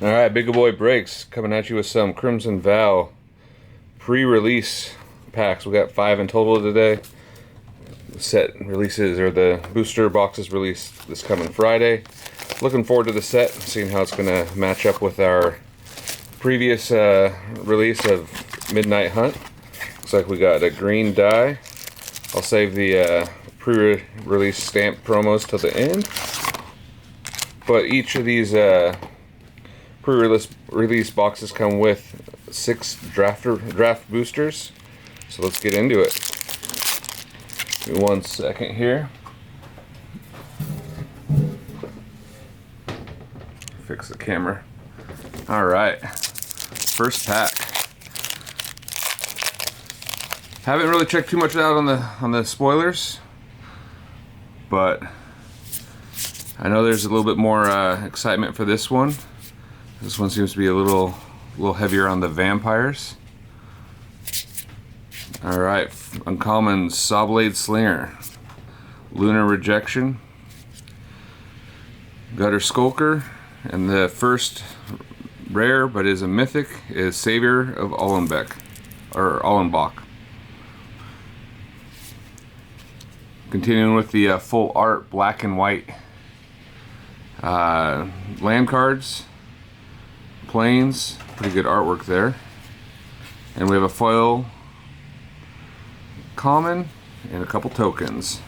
Alright, Big Boy Breaks coming at you with some Crimson Vow pre-release packs. We got 5 in total today. The set releases, or the booster boxes released this coming Friday. Looking forward to the set, seeing how it's going to match up with our previous release of Midnight Hunt. Looks like we got a green die. I'll save the pre-release stamp promos till the end. But each of these pre-release boxes come with 6 draft boosters. So let's get into it. Give me 1 second here. Fix the camera. Alright. First pack. Haven't really checked too much out on the spoilers, but I know there's a little bit more excitement for this one. This one seems to be a little heavier on the vampires. Alright, uncommon Sawblade Slinger, Lunar Rejection, Gutter Skulker, and the first rare but is a mythic is Savior of Ollenbeck, or Ollenbach. Continuing with the full art black and white land cards. Planes, pretty good artwork there. And we have a foil common and a couple tokens.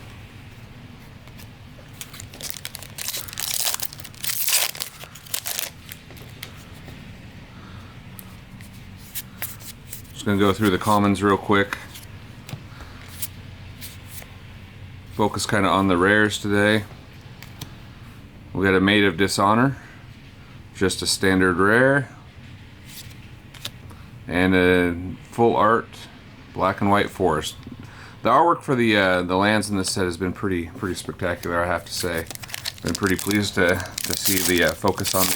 Just gonna go through the commons real quick. Focus kind of on the rares today. We got a Maid of Dishonor. Just a standard rare, and a full art black and white forest. The artwork for the lands in this set has been pretty spectacular, I have to say. Been pretty pleased to see the focus on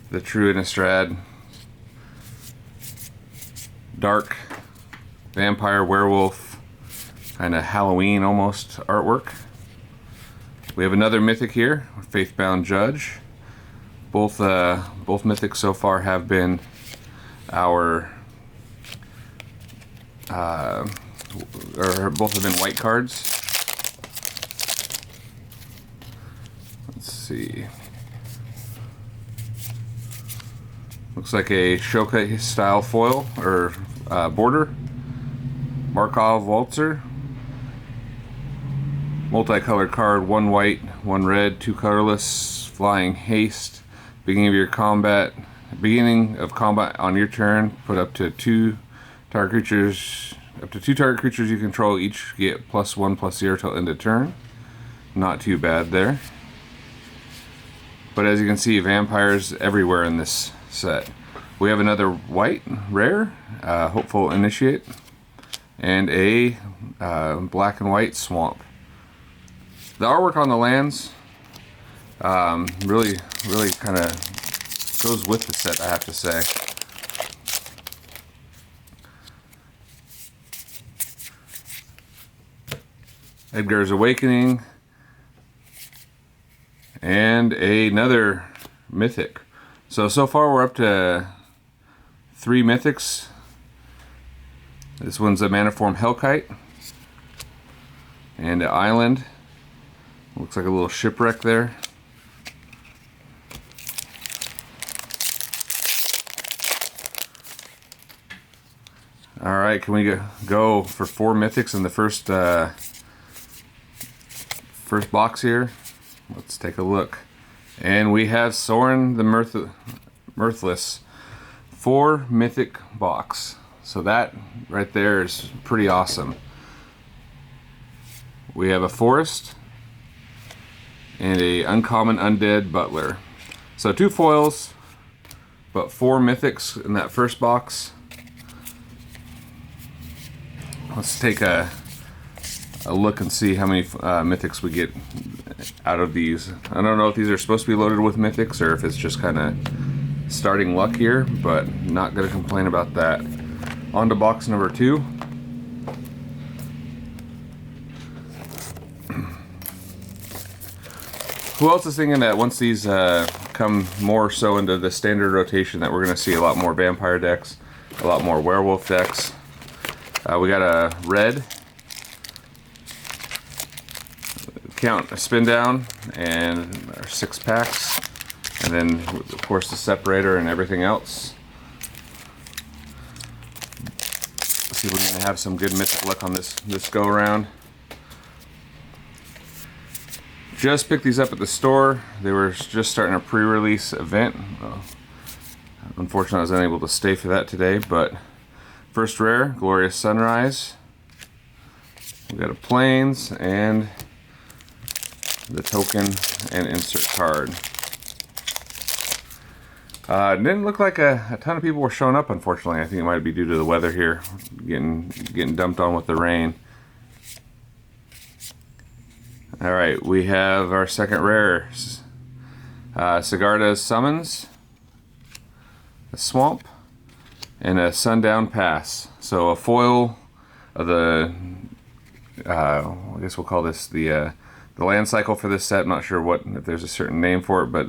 the True Innistrad dark vampire werewolf kind of Halloween almost artwork. We have another mythic here, Faithbound Judge. Both mythics so far have been our, or both have been white cards. Let's see. Looks like a Shoka style foil or border. Markov Waltzer. Multicolored card, 1 white, 1 red, 2 colorless. Flying Haste. Beginning of combat on your turn, put up to 2 target creatures. Up to 2 target creatures you control each get +1/+0 till end of turn. Not too bad there. But as you can see, vampires everywhere in this set. We have another white rare, Hopeful Initiate, and a black and white Swamp. The artwork on the lands really kind of goes with the set, I have to say. Edgar's Awakening, and another mythic. So far we're up to 3 mythics. This one's a Maniform Hellkite, and an island. Looks like a little shipwreck there. Alright, can we go for 4 mythics in the first box here? Let's take a look. And we have Sorin the Mirthless. 4 mythic box. So that right there is pretty awesome. We have a forest and a uncommon undead butler. So 2 foils, but 4 mythics in that first box. Let's take a look and see how many mythics we get out of these. I don't know if these are supposed to be loaded with mythics or if it's just kind of starting luck here, but not going to complain about that. On to box number 2. Who else is thinking that once these come come more so into the standard rotation that we're going to see a lot more vampire decks, a lot more werewolf decks. We got a red count, a spin down, and our 6 packs, and then of course the separator and everything else. Let's see if we're going to have some good mythic luck on this go around. Just picked these up at the store. They were just starting a pre-release event. Unfortunately, I was unable to stay for that today, but first rare, Glorious Sunrise. We got a Plains and the token and insert card. It didn't look like a ton of people were showing up, unfortunately. I think it might be due to the weather here, getting dumped on with the rain. Alright, we have our second rare. Sigarda's Summons, a Swamp, and a Sundown Pass. So a foil of the, I guess we'll call this the land cycle for this set. I'm not sure if there's a certain name for it, but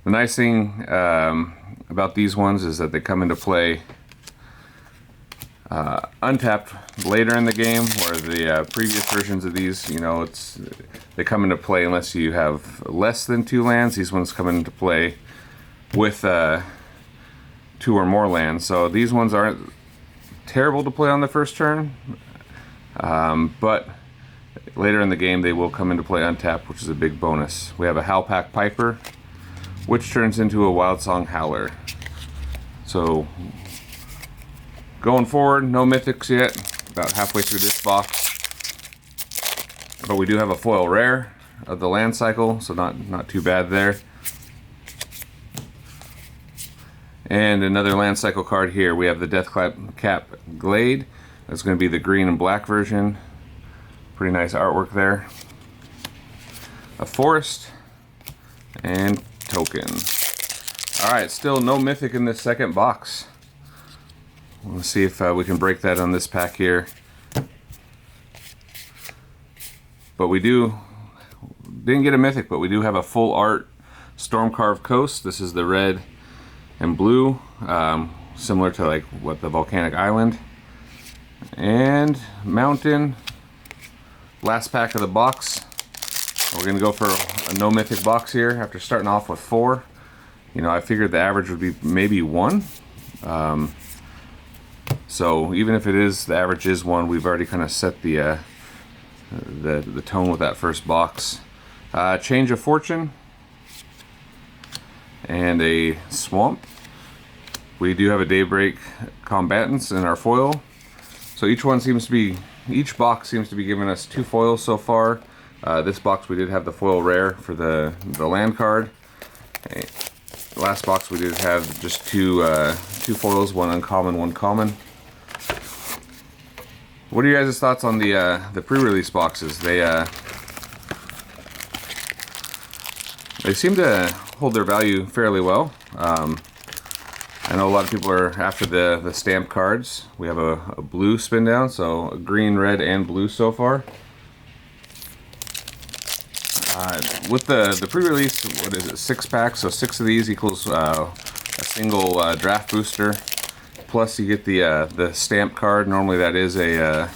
the nice thing about these ones is that they come into play untapped later in the game, where the previous versions of these, they come into play unless you have less than 2 lands. These ones come into play with 2 or more lands. So these ones aren't terrible to play on the first turn, but later in the game they will come into play untapped, which is a big bonus. We have a Howlpack Piper, which turns into a Wildsong Howler. So going forward, no mythics yet, about halfway through this box. But we do have a foil rare of the land cycle, so not too bad there. And another land cycle card here. We have the Deathcap Glade. That's going to be the green and black version. Pretty nice artwork there. A forest and token. Alright, still no mythic in this second box. Let's see if we can break that on this pack here. But we didn't get a mythic, but we do have a full art Stormcarved Coast. This is the red and blue, similar to like what the Volcanic Island. And Mountain, last pack of the box. We're gonna go for a no mythic box here after starting off with 4. I figured the average would be maybe 1. So even if the average is 1, we've already kind of set the tone with that first box. Change of Fortune and a Swamp. We do have a Daybreak Combatants in our foil. So each box seems to be giving us 2 foils so far. This box we did have the foil rare for the land card. Last box we did have just two foils, 1 uncommon, 1 common. What are your guys' thoughts on the pre-release boxes? They seem to hold their value fairly well. I know a lot of people are after the stamp cards. We have a blue spin down, so a green, red, and blue so far. With the pre-release, what is it, 6 packs? So 6 of these equals a single draft booster. Plus you get the stamp card. Normally that is a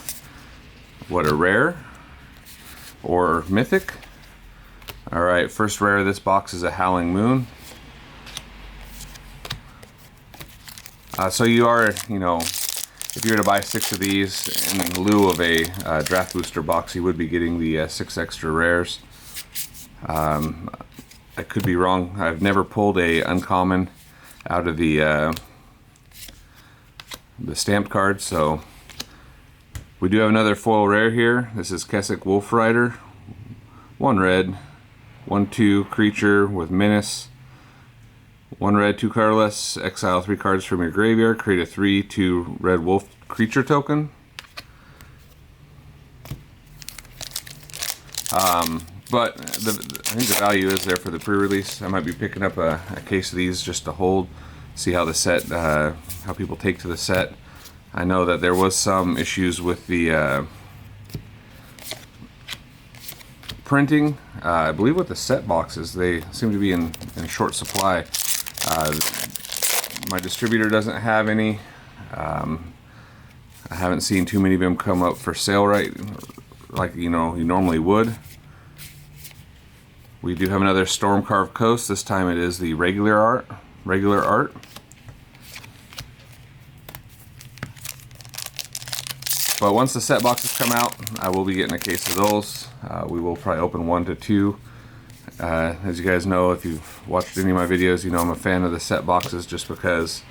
rare or mythic. Alright, first rare of this box is a Howling Moon. So you are, if you were to buy 6 of these in lieu of a draft booster box, you would be getting the 6 extra rares. I could be wrong. I've never pulled a uncommon out of the stamped card, so we do have another foil rare here. This is Kessig Wolf Rider. 1 red, 1/2 creature with menace. 1 red, 2 colorless. Exile 3 cards from your graveyard. Create a 3/2 red wolf creature token. But I think the value is there for the pre-release. I might be picking up a case of these just to hold, see how the set, how people take to the set. I know that there was some issues with the printing. I believe with the set boxes, they seem to be in short supply. My distributor doesn't have any. I haven't seen too many of them come up for sale like you normally would. We do have another Storm Carved Coast. This time it is the regular art. But once the set boxes come out, I will be getting a case of those. We will probably open 1 to 2. As you guys know, if you've watched any of my videos, you know I'm a fan of the set boxes just because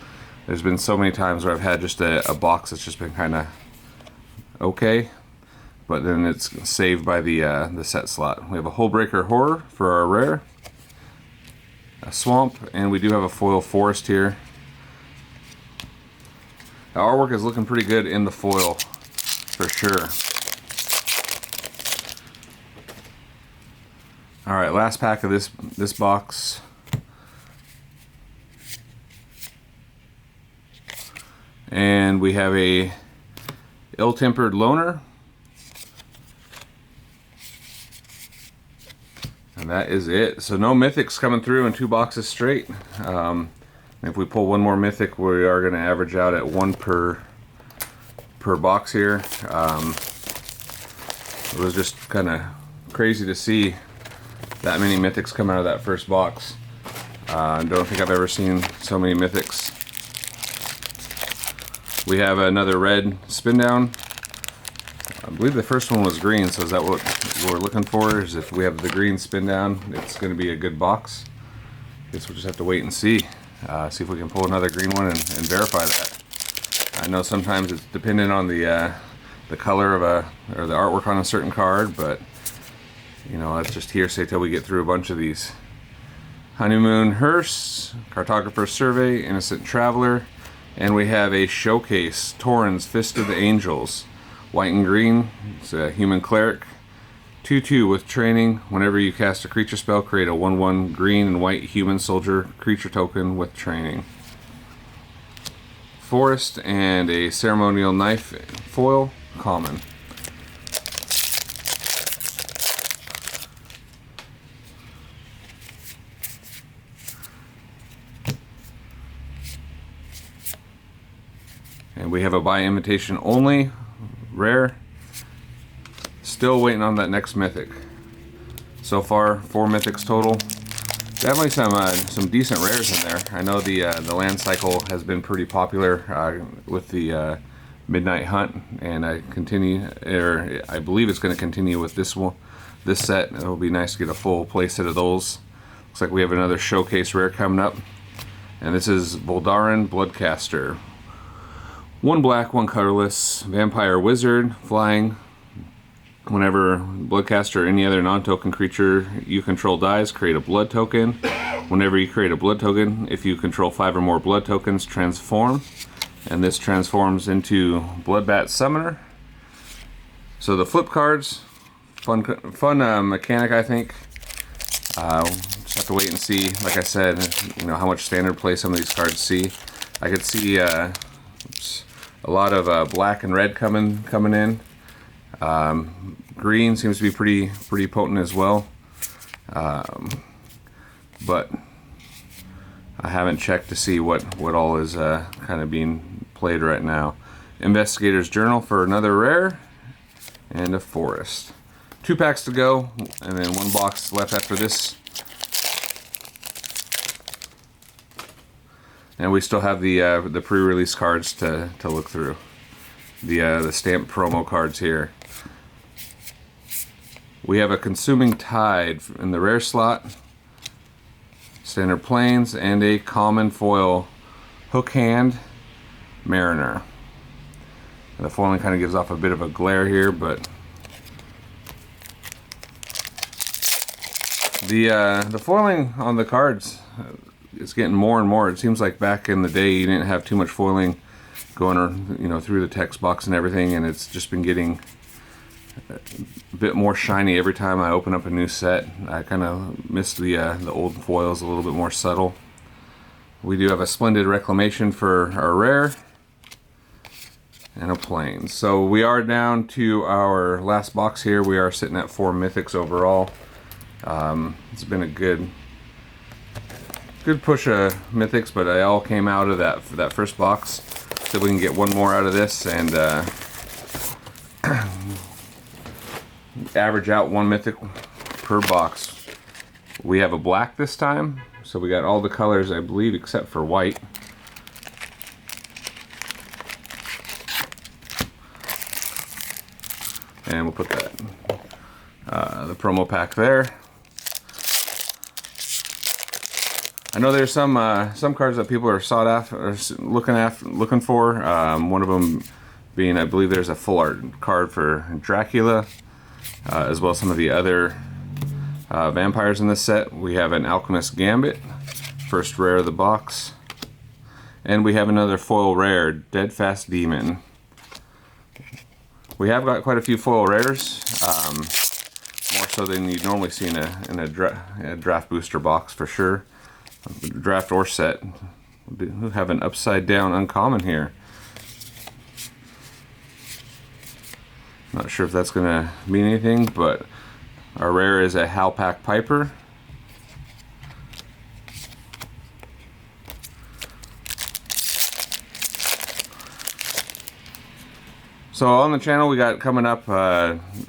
there's been so many times where I've had just a box that's just been kind of okay, but then it's saved by the set slot. We have a Hullbreaker Horror for our rare, a Swamp, and we do have a foil Forest here. The artwork is looking pretty good in the foil, for sure. Alright, last pack of this box. And we have a Ill-Tempered Loner. And that is it. So no mythics coming through in 2 boxes straight. If we pull one more mythic, we are going to average out at 1 per box here. It was just kind of crazy to see that many mythics come out of that first box. I don't think I've ever seen so many mythics. We have another red spin down. I believe the first one was green, so is that what we're looking for? Is if we have the green spin down, it's going to be a good box. Guess we'll just have to wait and see. See if we can pull another green one and verify that. I know sometimes it's dependent on the color of or the artwork on a certain card, but you know, that's just hearsay till we get through a bunch of these. Honeymoon Hearse, Cartographer's Survey, Innocent Traveler, and we have a Showcase, Torrens, Fist of the Angels, white and green. It's a Human Cleric, 2/2 with training. Whenever you cast a creature spell, create a 1/1 green and white Human Soldier creature token with training. Forest and a Ceremonial Knife foil, common. And we have a by invitation only, rare. Still waiting on that next mythic. So far, 4 mythics total. Definitely some decent rares in there. I know the land cycle has been pretty popular with the Midnight Hunt, and I believe it's going to continue with this set. It'll be nice to get a full play set of those. Looks like we have another Showcase rare coming up, and this is Voldaren Bloodcaster. 1 black, 1 colorless, Vampire Wizard, flying. Whenever Bloodcaster or any other non-token creature you control dies, create a blood token. Whenever you create a blood token, if you control 5 or more blood tokens, transform. And this transforms into Bloodbat Summoner. So the flip cards, fun mechanic, I think. Just have to wait and see. Like I said, you know how much standard play some of these cards see. I could see a lot of black and red coming in. Green seems to be pretty potent as well, but I haven't checked to see what all is kind of being played right now. Investigator's Journal for another rare, and a Forest. 2 packs to go, and then 1 box left after this. And we still have the pre-release cards to look through. The stamp promo cards here. We have a Consuming Tide in the rare slot, Standard Plains, and a common foil Hookhand Mariner. And the foiling kind of gives off a bit of a glare here, but the foiling on the cards is getting more and more. It seems like back in the day you didn't have too much foiling going through the text box and everything, and it's just been getting a bit more shiny every time I open up a new set. I kind of miss the old foils, a little bit more subtle. We do have a Splendid Reclamation for our rare. and a plane. So we are down to our last box here. We are sitting at 4 mythics overall. It's been a good push of mythics, but they all came out of that first box. So we can get one more out of this and average out 1 mythic per box. We have a black this time, so we got all the colors, I believe, except for white. And we'll put that the promo pack there. I know there's some cards that people are sought after, or looking for. One of them being, I believe, there's a full art card for Dracula, as well as some of the other vampires in this set. We have an Alchemist Gambit, first rare of the box, and we have another foil rare, Deadfast Demon. We have got quite a few foil rares, more so than you'd normally see in a draft booster box for sure. Draft or set. We have an upside down uncommon here. Not sure if that's going to mean anything, but our rare is a Halpak Piper. So on the channel we got coming up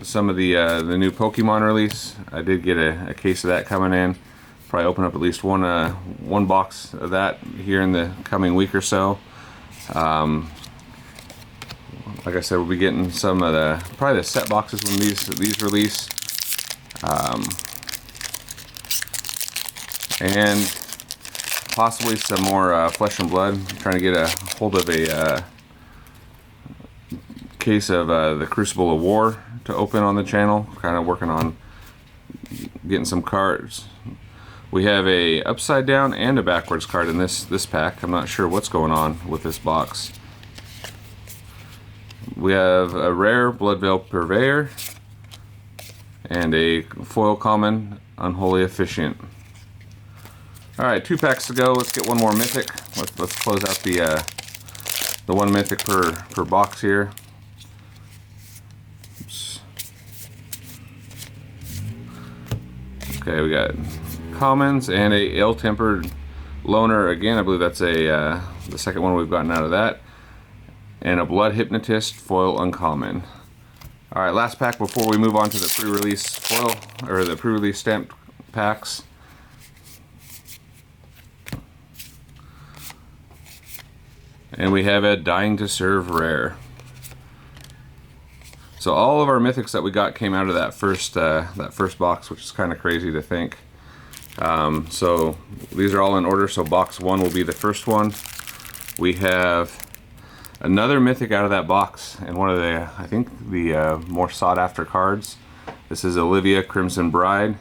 some of the new Pokemon release. I did get a case of that coming in. Probably open up at least one box of that here in the coming week or so. Like I said, we'll be getting some of probably the set boxes when these release, and possibly some more Flesh and Blood. I'm trying to get a hold of a case of the Crucible of War to open on the channel. Kind of working on getting some cards. We have a upside down and a backwards card in this pack. I'm not sure what's going on with this box. We have a rare Bloodveil Purveyor and a foil common Unholy Efficient. Alright, 2 packs to go. Let's get one more mythic. Let's close out the 1 mythic per box here. Oops. Okay, we got commons and a ill-tempered loner again. I believe that's the second one we've gotten out of that, and a blood hypnotist foil uncommon. All right, last pack before we move on to the pre-release foil or the pre-release stamped packs. And we have a Dying to Serve rare. So all of our mythics that we got came out of that first box, which is kind of crazy to think. So these are all in order. So box 1 will be the first one. We have another mythic out of that box, and one of the, I think, the more sought after cards. This is Olivia Crimson Bride,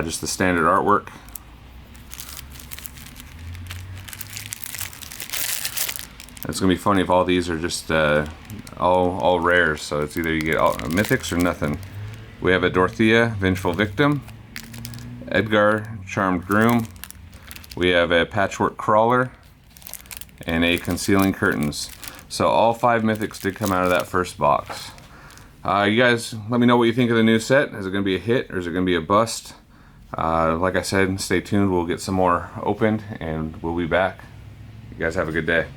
just the standard artwork. It's gonna be funny if all these are just all rares. So it's either you get all mythics or nothing. We have a Dorothea Vengeful Victim, Edgar Charmed Groom. We have a Patchwork Crawler and a Concealing Curtains. So all 5 mythics did come out of that first box. You guys let me know what you think of the new set. Is it going to be a hit or is it going to be a bust? Like I said, stay tuned. We'll get some more opened and we'll be back. You guys have a good day.